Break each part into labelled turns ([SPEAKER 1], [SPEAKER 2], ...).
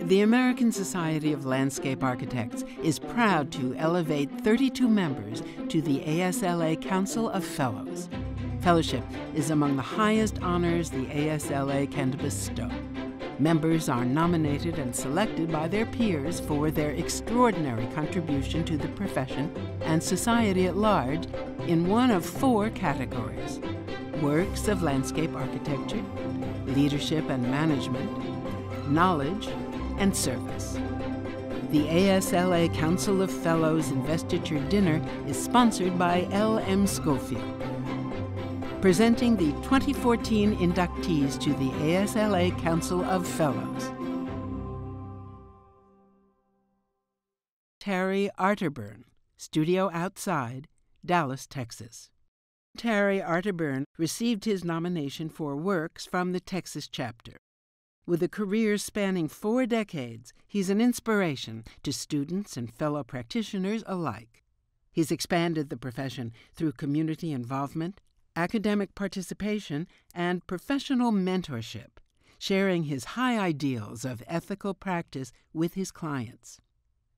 [SPEAKER 1] The American Society of Landscape Architects is proud to elevate 32 members to the ASLA Council of Fellows. Fellowship is among the highest honors the ASLA can bestow. Members are nominated and selected by their peers for their extraordinary contribution to the profession and society at large in one of 4 categories: works of landscape architecture, leadership and management, knowledge, and service. The ASLA Council of Fellows Investiture Dinner is sponsored by L.M. Schofield. Presenting the 2014 inductees to the ASLA Council of Fellows. Terry Arterburn, Studio Outside, Dallas, Texas. Terry Arterburn received his nomination for works from the Texas chapter. With a career spanning 4 decades, he's an inspiration to students and fellow practitioners alike. He's expanded the profession through community involvement, academic participation, and professional mentorship, sharing his high ideals of ethical practice with his clients.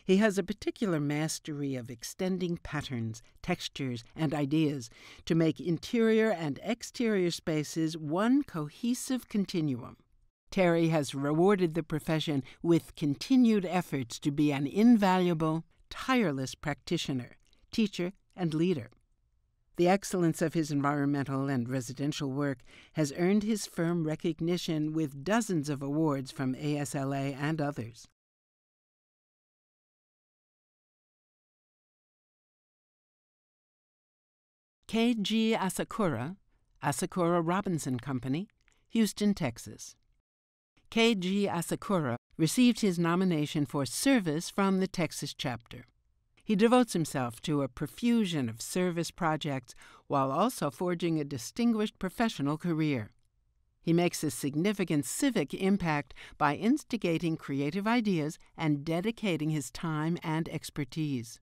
[SPEAKER 1] He has a particular mastery of extending patterns, textures, and ideas to make interior and exterior spaces one cohesive continuum. Terry has rewarded the profession with continued efforts to be an invaluable, tireless practitioner, teacher, and leader. The excellence of his environmental and residential work has earned his firm recognition with dozens of awards from ASLA and others. K.G. Asakura, Asakura Robinson Company, Houston, Texas. K.G. Asakura received his nomination for service from the Texas chapter. He devotes himself to a profusion of service projects while also forging a distinguished professional career. He makes a significant civic impact by instigating creative ideas and dedicating his time and expertise.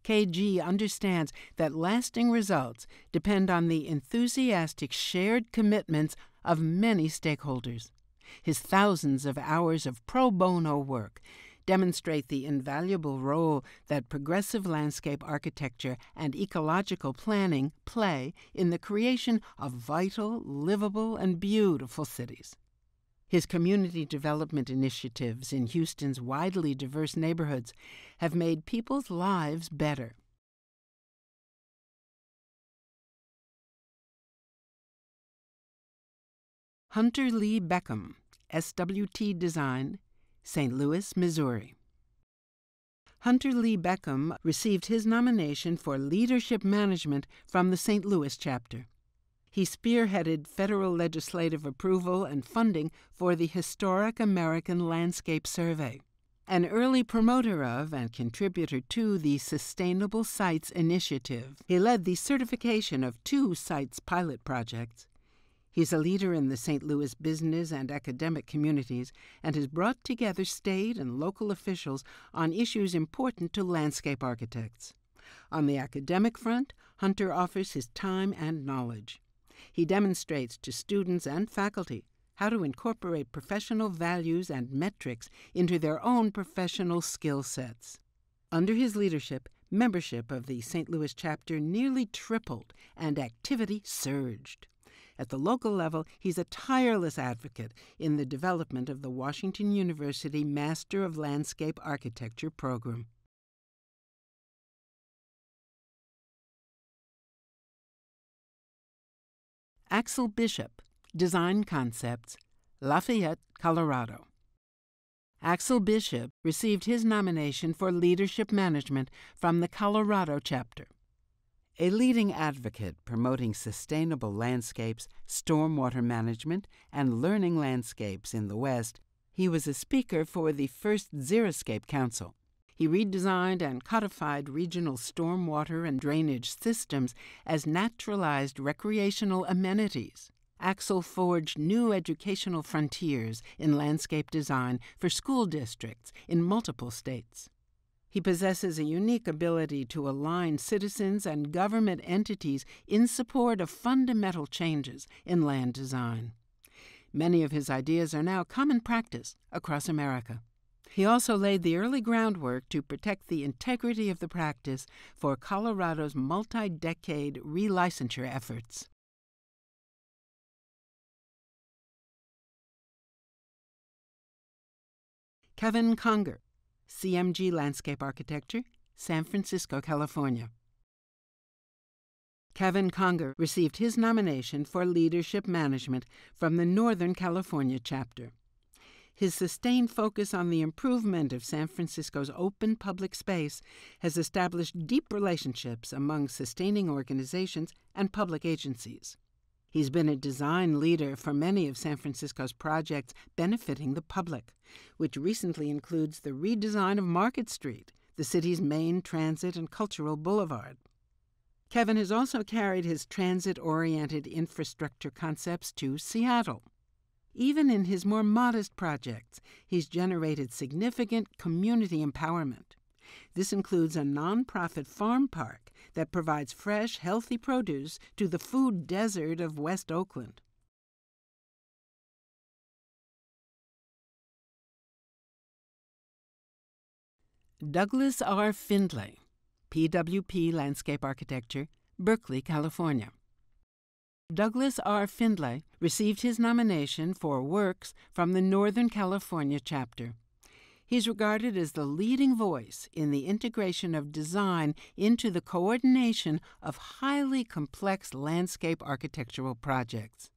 [SPEAKER 1] KG understands that lasting results depend on the enthusiastic shared commitments of many stakeholders. His thousands of hours of pro bono work demonstrate the invaluable role that progressive landscape architecture and ecological planning play in the creation of vital, livable, and beautiful cities. His community development initiatives in Houston's widely diverse neighborhoods have made people's lives better. Hunter Lee Beckham, SWT Design, St. Louis, Missouri. Hunter Lee Beckham received his nomination for leadership management from the St. Louis chapter. He spearheaded federal legislative approval and funding for the Historic American Landscape Survey. An early promoter of and contributor to the Sustainable Sites Initiative, he led the certification of 2 sites pilot projects. He's a leader in the St. Louis business and academic communities and has brought together state and local officials on issues important to landscape architects. On the academic front, Hunter offers his time and knowledge. He demonstrates to students and faculty how to incorporate professional values and metrics into their own professional skill sets. Under his leadership, membership of the St. Louis chapter nearly tripled and activity surged. At the local level, he's a tireless advocate in the development of the Washington University Master of Landscape Architecture program. Axel Bishop, Design Concepts, Lafayette, Colorado. Axel Bishop received his nomination for leadership management from the Colorado chapter. A leading advocate promoting sustainable landscapes, stormwater management, and learning landscapes in the West, he was a speaker for the first Xeriscape Council. He redesigned and codified regional stormwater and drainage systems as naturalized recreational amenities. Axel forged new educational frontiers in landscape design for school districts in multiple states. He possesses a unique ability to align citizens and government entities in support of fundamental changes in land design. Many of his ideas are now common practice across America. He also laid the early groundwork to protect the integrity of the practice for Colorado's multi-decade relicensure efforts. Kevin Conger, CMG Landscape Architecture, San Francisco, California. Kevin Conger received his nomination for leadership management from the Northern California chapter. His sustained focus on the improvement of San Francisco's open public space has established deep relationships among sustaining organizations and public agencies. He's been a design leader for many of San Francisco's projects benefiting the public, which recently includes the redesign of Market Street, the city's main transit and cultural boulevard. Kevin has also carried his transit-oriented infrastructure concepts to Seattle. Even in his more modest projects, he's generated significant community empowerment. This includes a nonprofit farm park that provides fresh, healthy produce to the food desert of West Oakland. Douglas R. Findlay, PWP Landscape Architecture, Berkeley, California. Douglas R. Findlay received his nomination for works from the Northern California chapter. He's regarded as the leading voice in the integration of design into the coordination of highly complex landscape architectural projects.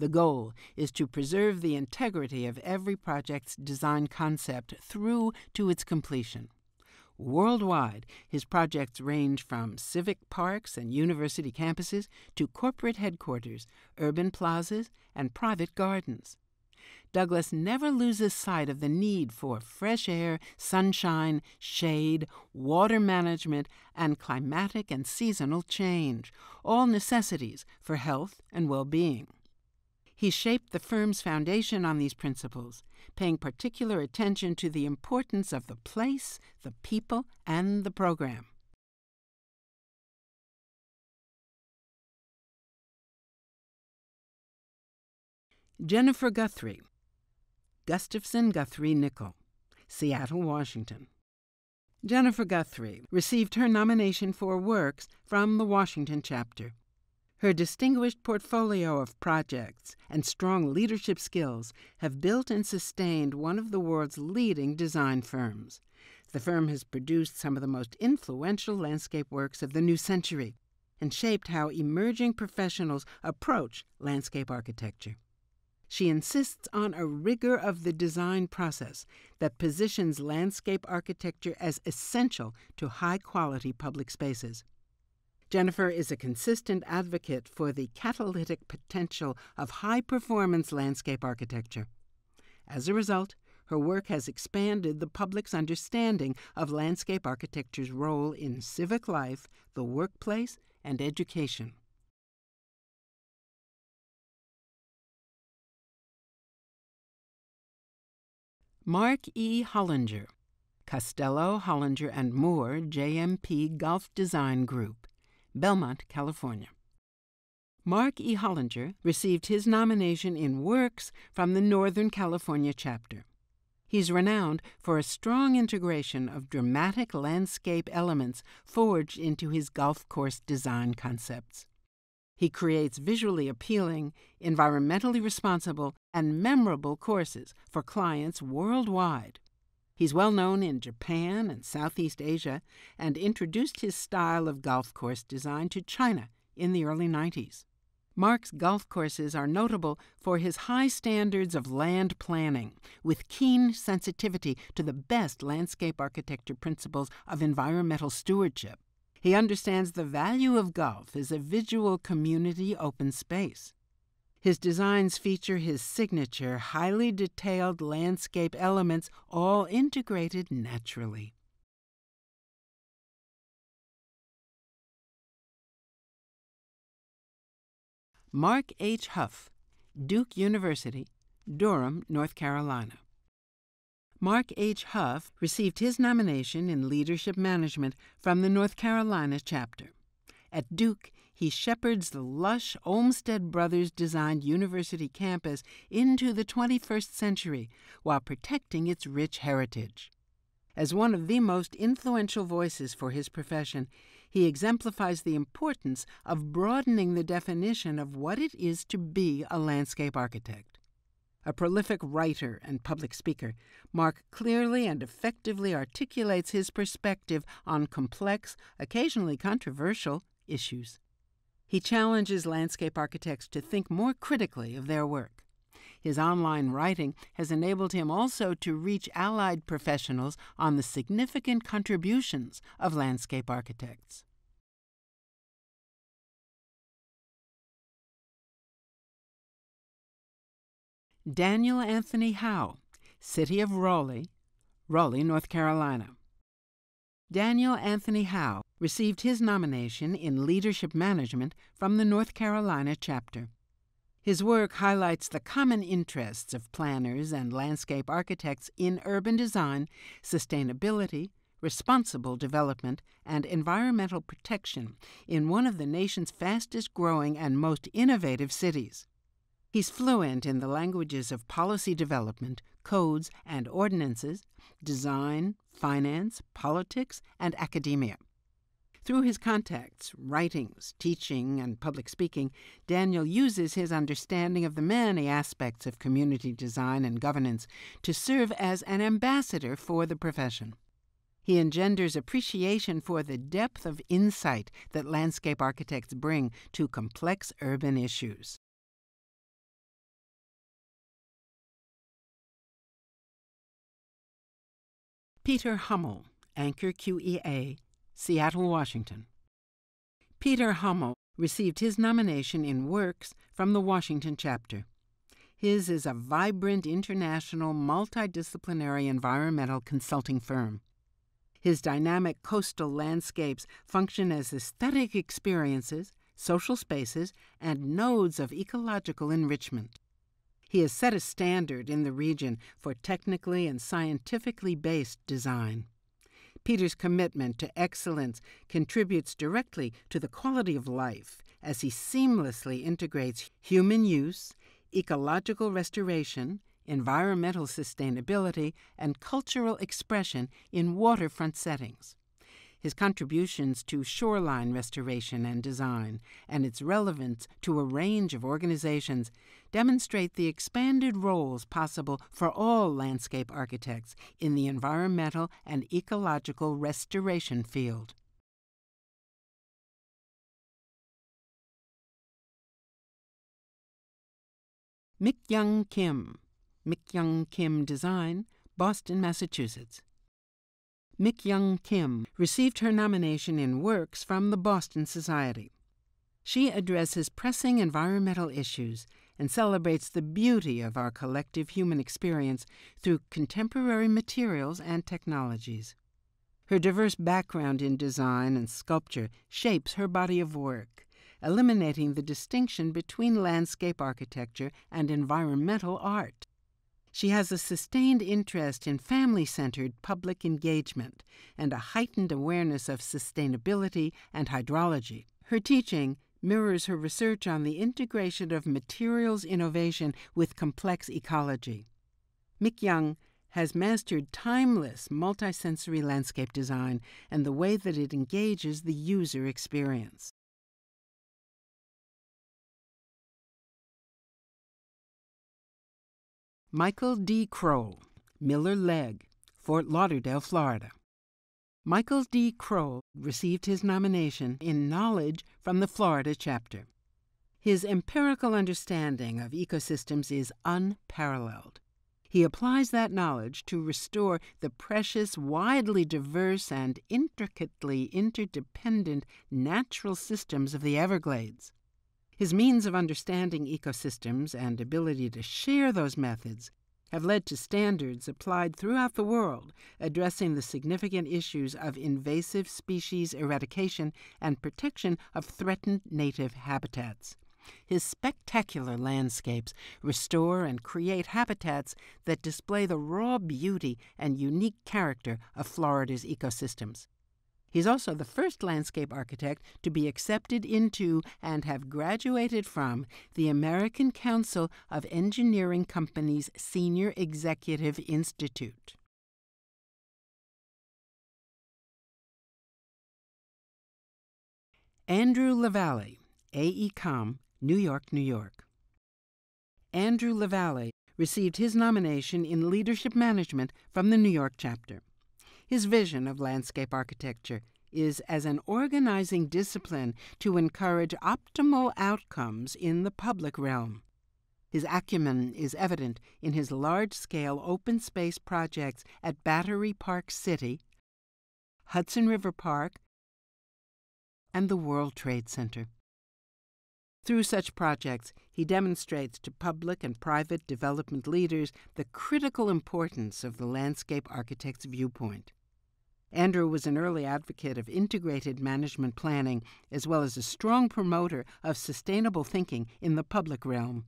[SPEAKER 1] The goal is to preserve the integrity of every project's design concept through to its completion. Worldwide, his projects range from civic parks and university campuses to corporate headquarters, urban plazas, and private gardens. Douglas never loses sight of the need for fresh air, sunshine, shade, water management, and climatic and seasonal change, all necessities for health and well-being. He shaped the firm's foundation on these principles, paying particular attention to the importance of the place, the people, and the program. Jennifer Guthrie, Gustafson Guthrie Nickel, Seattle, Washington. Jennifer Guthrie received her nomination for works from the Washington chapter. Her distinguished portfolio of projects and strong leadership skills have built and sustained one of the world's leading design firms. The firm has produced some of the most influential landscape works of the new century and shaped how emerging professionals approach landscape architecture. She insists on a rigor of the design process that positions landscape architecture as essential to high-quality public spaces. Jennifer is a consistent advocate for the catalytic potential of high-performance landscape architecture. As a result, her work has expanded the public's understanding of landscape architecture's role in civic life, the workplace, and education. Mark E. Hollinger, Costello, Hollinger & Moore, JMP Golf Design Group, Belmont, California. Mark E. Hollinger received his nomination in works from the Northern California chapter. He's renowned for a strong integration of dramatic landscape elements forged into his golf course design concepts. He creates visually appealing, environmentally responsible, and memorable courses for clients worldwide. He's well known in Japan and Southeast Asia and introduced his style of golf course design to China in the early 90s. Mark's golf courses are notable for his high standards of land planning, with keen sensitivity to the best landscape architecture principles of environmental stewardship. He understands the value of golf as a visual community open space. His designs feature his signature, highly detailed landscape elements, all integrated naturally. Mark H. Huff, Duke University, Durham, North Carolina. Mark H. Huff received his nomination in leadership management from the North Carolina chapter. At Duke, he shepherds the lush Olmsted Brothers-designed university campus into the 21st century while protecting its rich heritage. As one of the most influential voices for his profession, he exemplifies the importance of broadening the definition of what it is to be a landscape architect. A prolific writer and public speaker, Mark clearly and effectively articulates his perspective on complex, occasionally controversial, issues. He challenges landscape architects to think more critically of their work. His online writing has enabled him also to reach allied professionals on the significant contributions of landscape architects. Daniel Anthony Howe, City of Raleigh, Raleigh, North Carolina. Daniel Anthony Howe received his nomination in leadership management from the North Carolina chapter. His work highlights the common interests of planners and landscape architects in urban design, sustainability, responsible development, and environmental protection in one of the nation's fastest-growing and most innovative cities. He's fluent in the languages of policy development, codes and ordinances, design, finance, politics, and academia. Through his contacts, writings, teaching, and public speaking, Daniel uses his understanding of the many aspects of community design and governance to serve as an ambassador for the profession. He engenders appreciation for the depth of insight that landscape architects bring to complex urban issues. Peter Hummel, Anchor QEA, Seattle, Washington. Peter Hummel received his nomination in Works from the Washington chapter. His is a vibrant international multidisciplinary environmental consulting firm. His dynamic coastal landscapes function as aesthetic experiences, social spaces, and nodes of ecological enrichment. He has set a standard in the region for technically and scientifically based design. Peter's commitment to excellence contributes directly to the quality of life as he seamlessly integrates human use, ecological restoration, environmental sustainability, and cultural expression in waterfront settings. His contributions to shoreline restoration and design, and its relevance to a range of organizations, demonstrate the expanded roles possible for all landscape architects in the environmental and ecological restoration field. Mik-Young Kim, Mik-Young Kim Design, Boston, Massachusetts. Mik-Young Kim received her nomination in Works from the Boston Society. She addresses pressing environmental issues and celebrates the beauty of our collective human experience through contemporary materials and technologies. Her diverse background in design and sculpture shapes her body of work, eliminating the distinction between landscape architecture and environmental art. She has a sustained interest in family-centered public engagement and a heightened awareness of sustainability and hydrology. Her teaching mirrors her research on the integration of materials innovation with complex ecology. Mik-Young has mastered timeless multisensory landscape design and the way that it engages the user experience. Michael D. Kroll, Miller Legg, Fort Lauderdale, Florida. Michael D. Kroll received his nomination in Knowledge from the Florida chapter. His empirical understanding of ecosystems is unparalleled. He applies that knowledge to restore the precious, widely diverse, and intricately interdependent natural systems of the Everglades. His means of understanding ecosystems and ability to share those methods have led to standards applied throughout the world addressing the significant issues of invasive species eradication and protection of threatened native habitats. His spectacular landscapes restore and create habitats that display the raw beauty and unique character of Florida's ecosystems. He's also the first landscape architect to be accepted into and have graduated from the American Council of Engineering Companies Senior Executive Institute. Andrew LaValle, AECOM, New York, New York. Andrew LaValle received his nomination in leadership management from the New York chapter. His vision of landscape architecture is as an organizing discipline to encourage optimal outcomes in the public realm. His acumen is evident in his large-scale open space projects at Battery Park City, Hudson River Park, and the World Trade Center. Through such projects, he demonstrates to public and private development leaders the critical importance of the landscape architect's viewpoint. Andrew was an early advocate of integrated management planning, as well as a strong promoter of sustainable thinking in the public realm.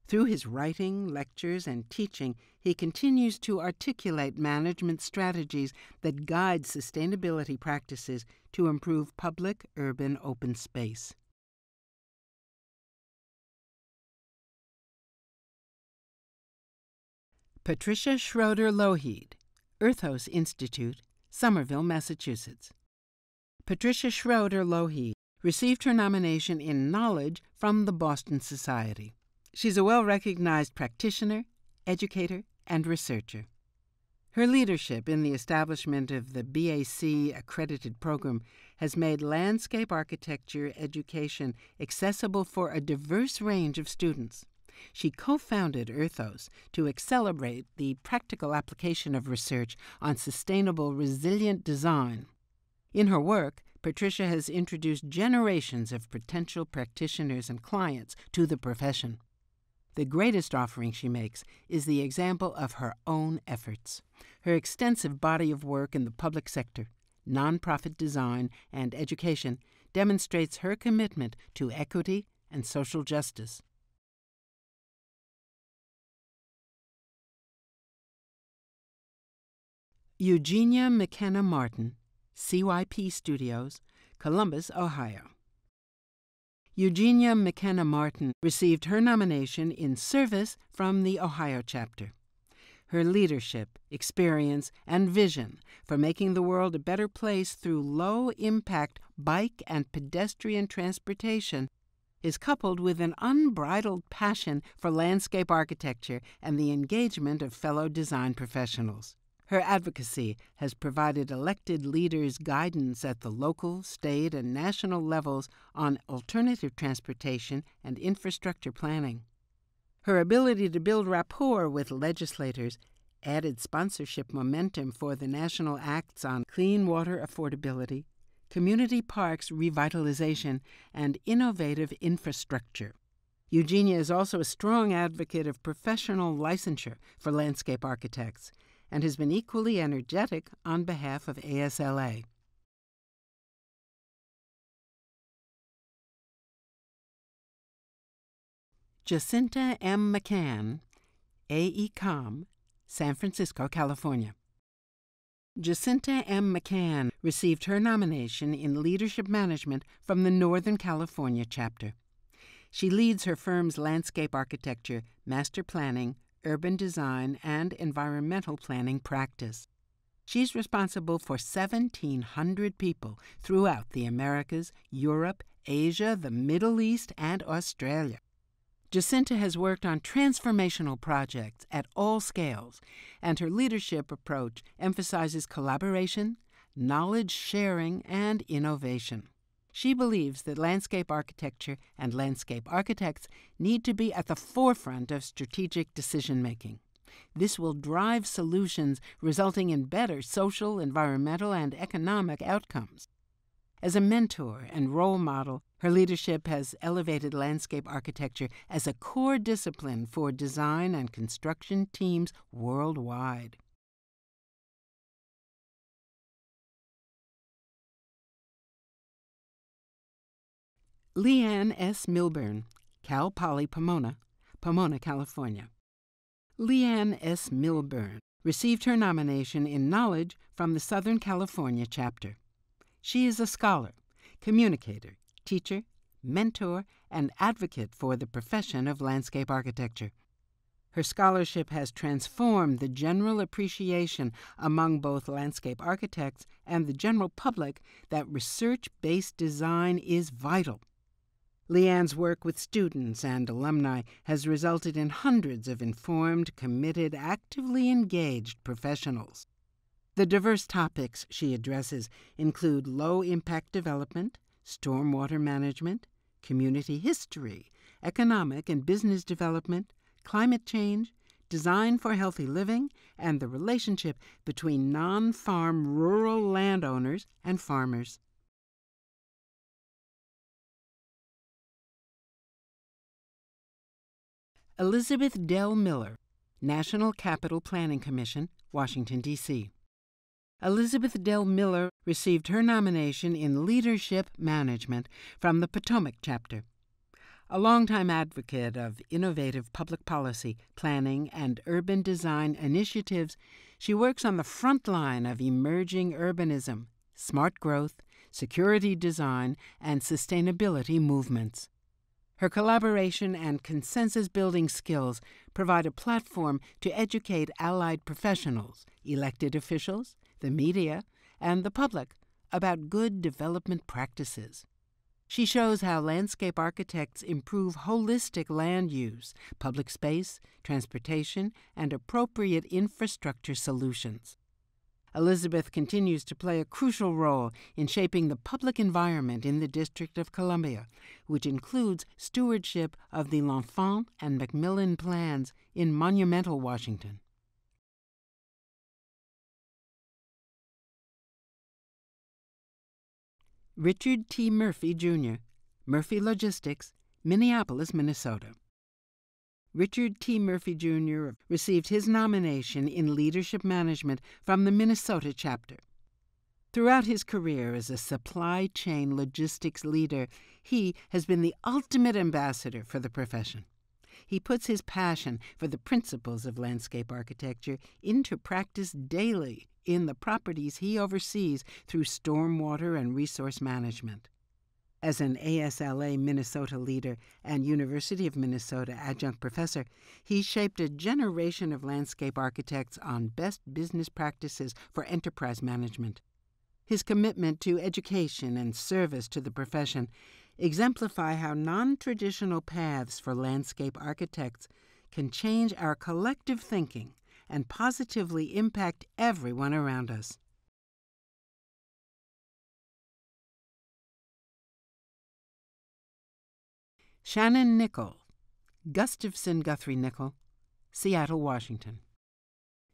[SPEAKER 1] Through his writing, lectures, and teaching, he continues to articulate management strategies that guide sustainability practices to improve public urban open space. Patricia Schroeder Lougheed, Earthos Institute, Somerville, Massachusetts. Patricia Schroeder Lougheed received her nomination in Knowledge from the Boston Society. She's a well-recognized practitioner, educator, and researcher. Her leadership in the establishment of the BAC accredited program has made landscape architecture education accessible for a diverse range of students. She co-founded Earthos to accelerate the practical application of research on sustainable, resilient design. In her work, Patricia has introduced generations of potential practitioners and clients to the profession. The greatest offering she makes is the example of her own efforts. Her extensive body of work in the public sector, nonprofit design, and education demonstrates her commitment to equity and social justice. Eugenia McKenna Martin, CYP Studios, Columbus, Ohio. Eugenia McKenna Martin received her nomination in Service from the Ohio chapter. Her leadership, experience, and vision for making the world a better place through low-impact bike and pedestrian transportation is coupled with an unbridled passion for landscape architecture and the engagement of fellow design professionals. Her advocacy has provided elected leaders guidance at the local, state, and national levels on alternative transportation and infrastructure planning. Her ability to build rapport with legislators added sponsorship momentum for the national acts on clean water affordability, community parks revitalization, and innovative infrastructure. Eugenia is also a strong advocate of professional licensure for landscape architects, and has been equally energetic on behalf of ASLA. Jacinta M. McCann, AECOM, San Francisco, California. Jacinta M. McCann received her nomination in leadership management from the Northern California chapter. She leads her firm's landscape architecture, master planning, urban design, and environmental planning practice. She's responsible for 1,700 people throughout the Americas, Europe, Asia, the Middle East, and Australia. Jacinta has worked on transformational projects at all scales, and her leadership approach emphasizes collaboration, knowledge sharing, and innovation. She believes that landscape architecture and landscape architects need to be at the forefront of strategic decision-making. This will drive solutions resulting in better social, environmental, and economic outcomes. As a mentor and role model, her leadership has elevated landscape architecture as a core discipline for design and construction teams worldwide. Leanne S. Milburn, Cal Poly Pomona, Pomona, California. Leanne S. Milburn received her nomination in Knowledge from the Southern California chapter. She is a scholar, communicator, teacher, mentor, and advocate for the profession of landscape architecture. Her scholarship has transformed the general appreciation among both landscape architects and the general public that research-based design is vital. Leanne's work with students and alumni has resulted in hundreds of informed, committed, actively engaged professionals. The diverse topics she addresses include low-impact development, stormwater management, community history, economic and business development, climate change, design for healthy living, and the relationship between non-farm rural landowners and farmers. Elizabeth Dell Miller, National Capital Planning Commission, Washington, D.C. Elizabeth Dell Miller received her nomination in Leadership Management from the Potomac chapter. A longtime advocate of innovative public policy, planning, and urban design initiatives, she works on the front line of emerging urbanism, smart growth, security design, and sustainability movements. Her collaboration and consensus-building skills provide a platform to educate allied professionals, elected officials, the media, and the public about good development practices. She shows how landscape architects improve holistic land use, public space, transportation, and appropriate infrastructure solutions. Elizabeth continues to play a crucial role in shaping the public environment in the District of Columbia, which includes stewardship of the L'Enfant and Macmillan plans in monumental Washington. Richard T. Murphy, Jr., Murphy Logistics, Minneapolis, Minnesota. Richard T. Murphy, Jr. received his nomination in leadership management from the Minnesota chapter. Throughout his career as a supply chain logistics leader, he has been the ultimate ambassador for the profession. He puts his passion for the principles of landscape architecture into practice daily in the properties he oversees through stormwater and resource management. As an ASLA Minnesota leader and University of Minnesota adjunct professor, he shaped a generation of landscape architects on best business practices for enterprise management. His commitment to education and service to the profession exemplify how non-traditional paths for landscape architects can change our collective thinking and positively impact everyone around us. Shannon Nichol, Gustafson Guthrie Nichol, Seattle, Washington.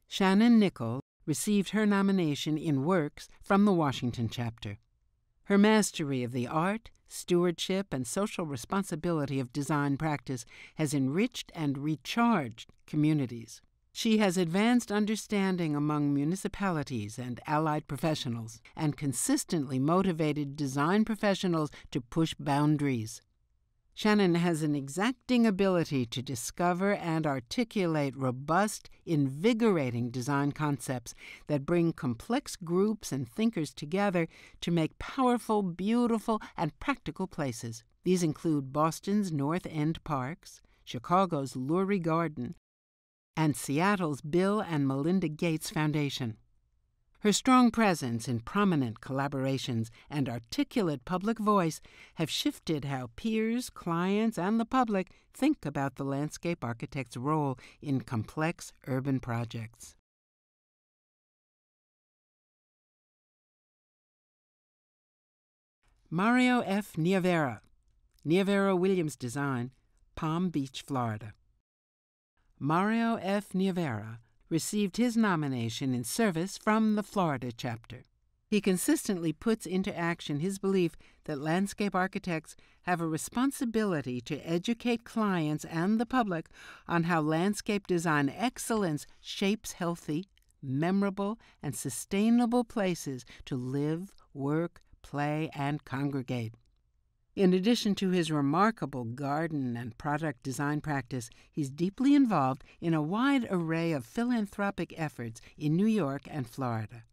[SPEAKER 1] Shannon Nichol received her nomination in Works from the Washington chapter. Her mastery of the art, stewardship, and social responsibility of design practice has enriched and recharged communities. She has advanced understanding among municipalities and allied professionals and consistently motivated design professionals to push boundaries. Shannon has an exacting ability to discover and articulate robust, invigorating design concepts that bring complex groups and thinkers together to make powerful, beautiful, and practical places. These include Boston's North End Parks, Chicago's Lurie Garden, and Seattle's Bill and Melinda Gates Foundation. Her strong presence in prominent collaborations and articulate public voice have shifted how peers, clients, and the public think about the landscape architect's role in complex urban projects. Mario F. Nievera, Nievera Williams Design, Palm Beach, Florida. Mario F. Nievera received his nomination in service from the Florida chapter. He consistently puts into action his belief that landscape architects have a responsibility to educate clients and the public on how landscape design excellence shapes healthy, memorable, and sustainable places to live, work, play, and congregate. In addition to his remarkable garden and product design practice, he's deeply involved in a wide array of philanthropic efforts in New York and Florida.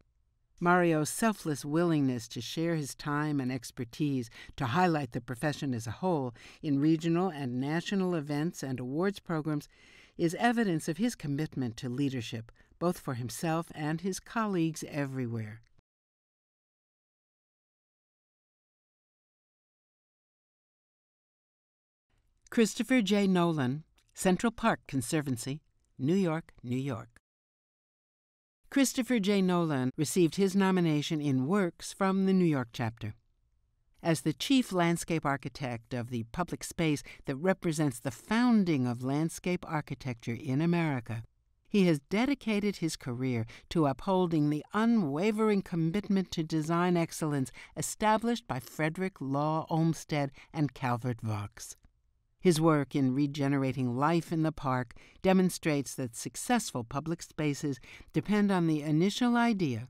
[SPEAKER 1] Mario's selfless willingness to share his time and expertise to highlight the profession as a whole in regional and national events and awards programs is evidence of his commitment to leadership, both for himself and his colleagues everywhere. Christopher J. Nolan, Central Park Conservancy, New York, New York. Christopher J. Nolan received his nomination in Works from the New York chapter. As the chief landscape architect of the public space that represents the founding of landscape architecture in America, he has dedicated his career to upholding the unwavering commitment to design excellence established by Frederick Law Olmsted and Calvert Vaux. His work in regenerating life in the park demonstrates that successful public spaces depend on the initial idea,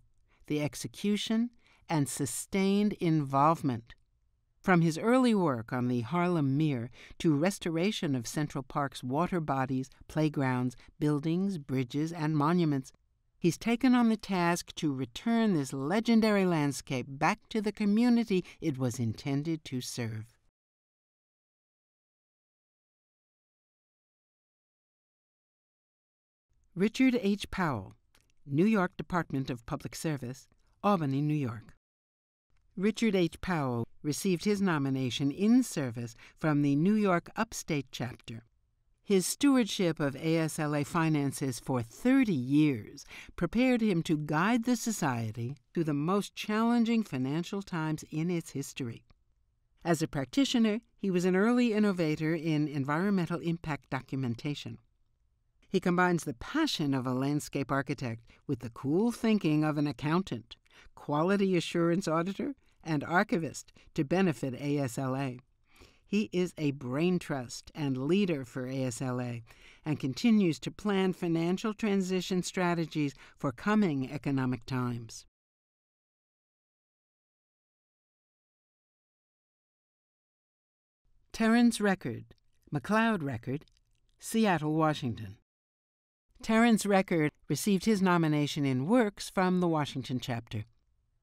[SPEAKER 1] the execution, and sustained involvement. From his early work on the Harlem Mere to restoration of Central Park's water bodies, playgrounds, buildings, bridges, and monuments, he's taken on the task to return this legendary landscape back to the community it was intended to serve. Richard H. Powell, New York Department of Public Service, Albany, New York. Richard H. Powell received his nomination in service from the New York Upstate chapter. His stewardship of ASLA finances for 30 years prepared him to guide the society through the most challenging financial times in its history. As a practitioner, he was an early innovator in environmental impact documentation. He combines the passion of a landscape architect with the cool thinking of an accountant, quality assurance auditor, and archivist to benefit ASLA. He is a brain trust and leader for ASLA and continues to plan financial transition strategies for coming economic times. Terrence Record, McLeod Record, Seattle, Washington. Terrence Record received his nomination in Works from the Washington chapter.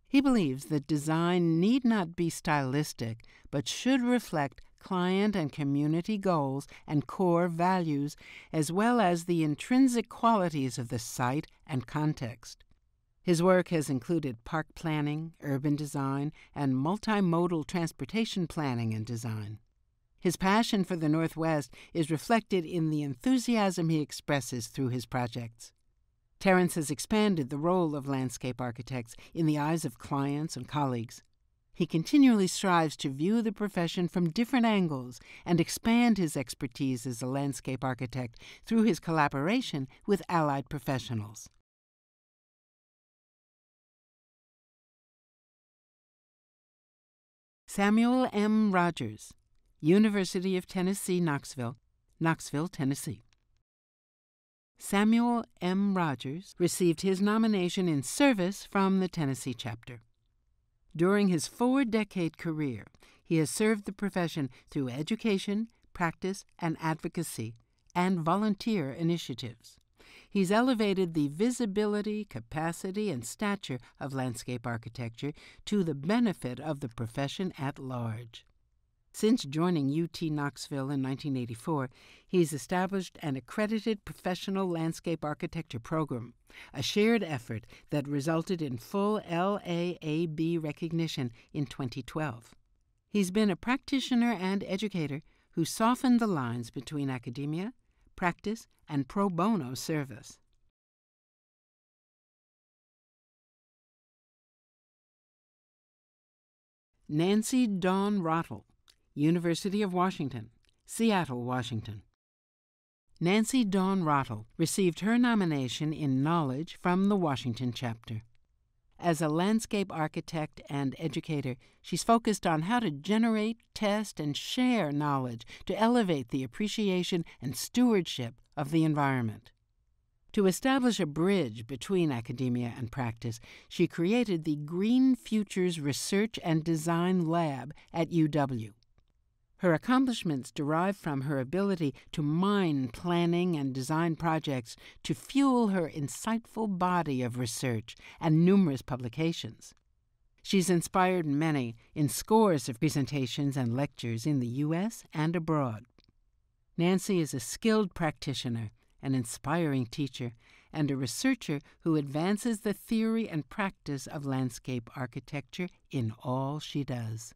[SPEAKER 1] He believes that design need not be stylistic, but should reflect client and community goals and core values, as well as the intrinsic qualities of the site and context. His work has included park planning, urban design, and multimodal transportation planning and design. His passion for the Northwest is reflected in the enthusiasm he expresses through his projects. Terrence has expanded the role of landscape architects in the eyes of clients and colleagues. He continually strives to view the profession from different angles and expand his expertise as a landscape architect through his collaboration with allied professionals. Samuel M. Rogers, University of Tennessee, Knoxville, Knoxville, Tennessee. Samuel M. Rogers received his nomination in service from the Tennessee chapter. During his 4-decade career, he has served the profession through education, practice, and advocacy, and volunteer initiatives. He's elevated the visibility, capacity, and stature of landscape architecture to the benefit of the profession at large. Since joining UT Knoxville in 1984, he's established an accredited professional landscape architecture program, a shared effort that resulted in full LAAB recognition in 2012. He's been a practitioner and educator who softened the lines between academia, practice, and pro bono service. Nancy Dawn Rottle, University of Washington, Seattle, Washington. Nancy Dawn Rottle received her nomination in Knowledge from the Washington chapter. As a landscape architect and educator, she's focused on how to generate, test, and share knowledge to elevate the appreciation and stewardship of the environment. To establish a bridge between academia and practice, she created the Green Futures Research and Design Lab at UW. Her accomplishments derive from her ability to mine planning and design projects to fuel her insightful body of research and numerous publications. She's inspired many in scores of presentations and lectures in the U.S. and abroad. Nancy is a skilled practitioner, an inspiring teacher, and a researcher who advances the theory and practice of landscape architecture in all she does.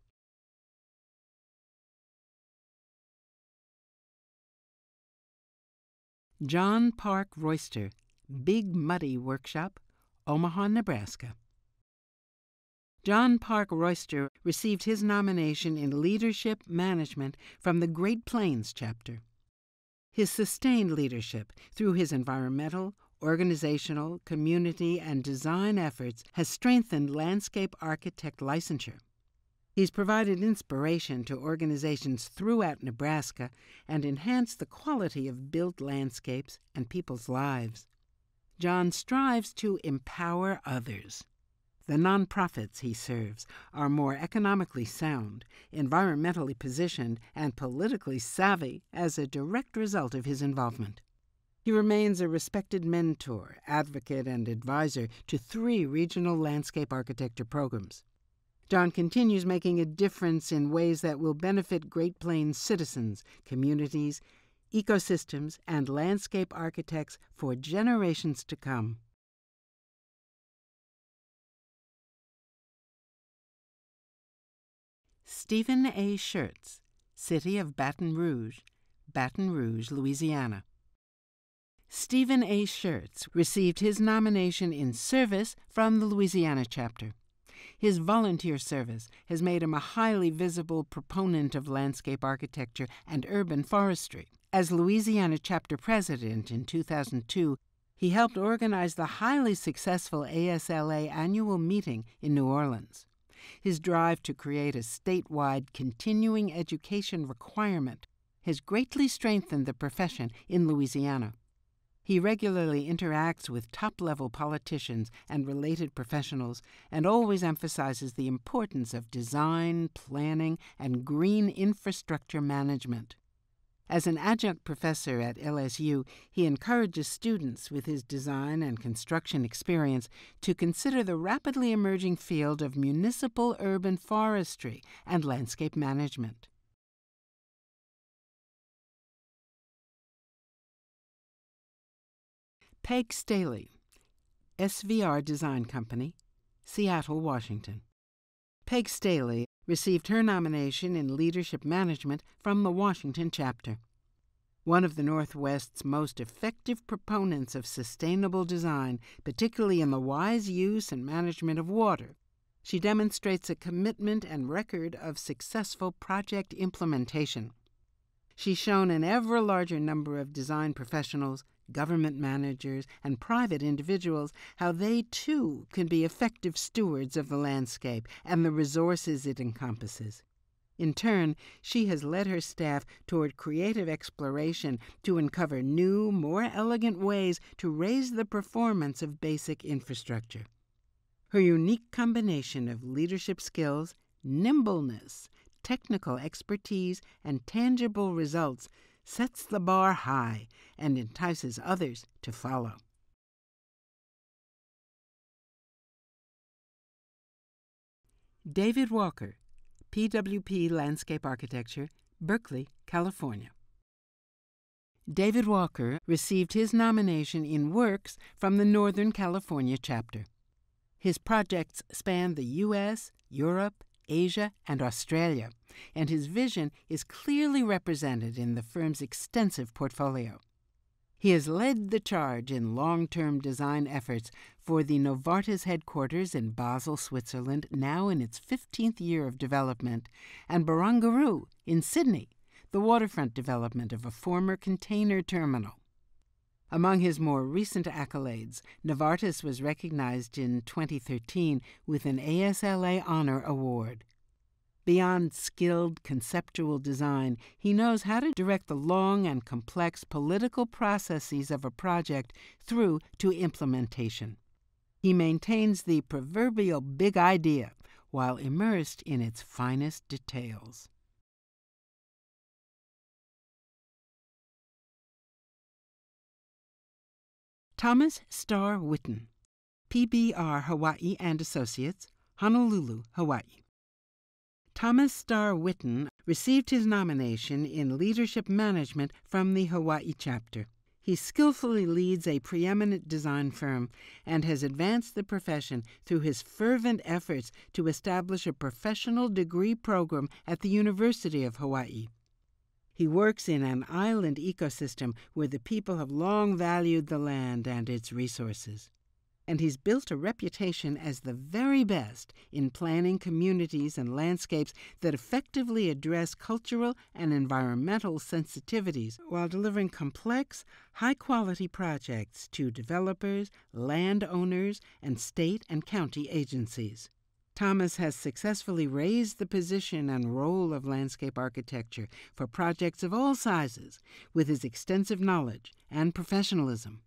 [SPEAKER 1] John Park Royster, Big Muddy Workshop, Omaha, Nebraska. John Park Royster received his nomination in Leadership Management from the Great Plains chapter. His sustained leadership through his environmental, organizational, community, and design efforts has strengthened landscape architect licensure. He's provided inspiration to organizations throughout Nebraska and enhanced the quality of built landscapes and people's lives. John strives to empower others. The nonprofits he serves are more economically sound, environmentally positioned, and politically savvy as a direct result of his involvement. He remains a respected mentor, advocate, and advisor to 3 regional landscape architecture programs. John continues making a difference in ways that will benefit Great Plains citizens, communities, ecosystems, and landscape architects for generations to come. Stephen A. Schertz, City of Baton Rouge, Louisiana. Stephen A. Schertz received his nomination in service from the Louisiana chapter. His volunteer service has made him a highly visible proponent of landscape architecture and urban forestry. As Louisiana chapter president in 2002, he helped organize the highly successful ASLA annual meeting in New Orleans. His drive to create a statewide continuing education requirement has greatly strengthened the profession in Louisiana. He regularly interacts with top-level politicians and related professionals and always emphasizes the importance of design, planning, and green infrastructure management. As an adjunct professor at LSU, he encourages students with his design and construction experience to consider the rapidly emerging field of municipal urban forestry and landscape management. Peg Staley, SVR Design Company, Seattle, Washington. Peg Staley received her nomination in Leadership Management from the Washington chapter. One of the Northwest's most effective proponents of sustainable design, particularly in the wise use and management of water, she demonstrates a commitment and record of successful project implementation. She's shown an ever larger number of design professionals, government managers, and private individuals how they, too, can be effective stewards of the landscape and the resources it encompasses. In turn, she has led her staff toward creative exploration to uncover new, more elegant ways to raise the performance of basic infrastructure. Her unique combination of leadership skills, nimbleness, technical expertise, and tangible results sets the bar high and entices others to follow. David Walker, PWP Landscape Architecture, Berkeley, California. David Walker received his nomination in Works from the Northern California chapter. His projects span the U.S., Europe, Asia, and Australia, and his vision is clearly represented in the firm's extensive portfolio. He has led the charge in long-term design efforts for the Novartis headquarters in Basel, Switzerland, now in its 15th year of development, and Barangaroo in Sydney, the waterfront development of a former container terminal. Among his more recent accolades, Novartis was recognized in 2013 with an ASLA Honor Award. Beyond skilled conceptual design, he knows how to direct the long and complex political processes of a project through to implementation. He maintains the proverbial big idea while immersed in its finest details. Thomas Starr Whitten, PBR Hawaii and Associates, Honolulu, Hawaii. Thomas Starr Whitten received his nomination in leadership management from the Hawaii chapter. He skillfully leads a preeminent design firm and has advanced the profession through his fervent efforts to establish a professional degree program at the University of Hawaii. He works in an island ecosystem where the people have long valued the land and its resources. And he's built a reputation as the very best in planning communities and landscapes that effectively address cultural and environmental sensitivities while delivering complex, high-quality projects to developers, landowners, and state and county agencies. Thomas has successfully raised the position and role of landscape architecture for projects of all sizes with his extensive knowledge and professionalism.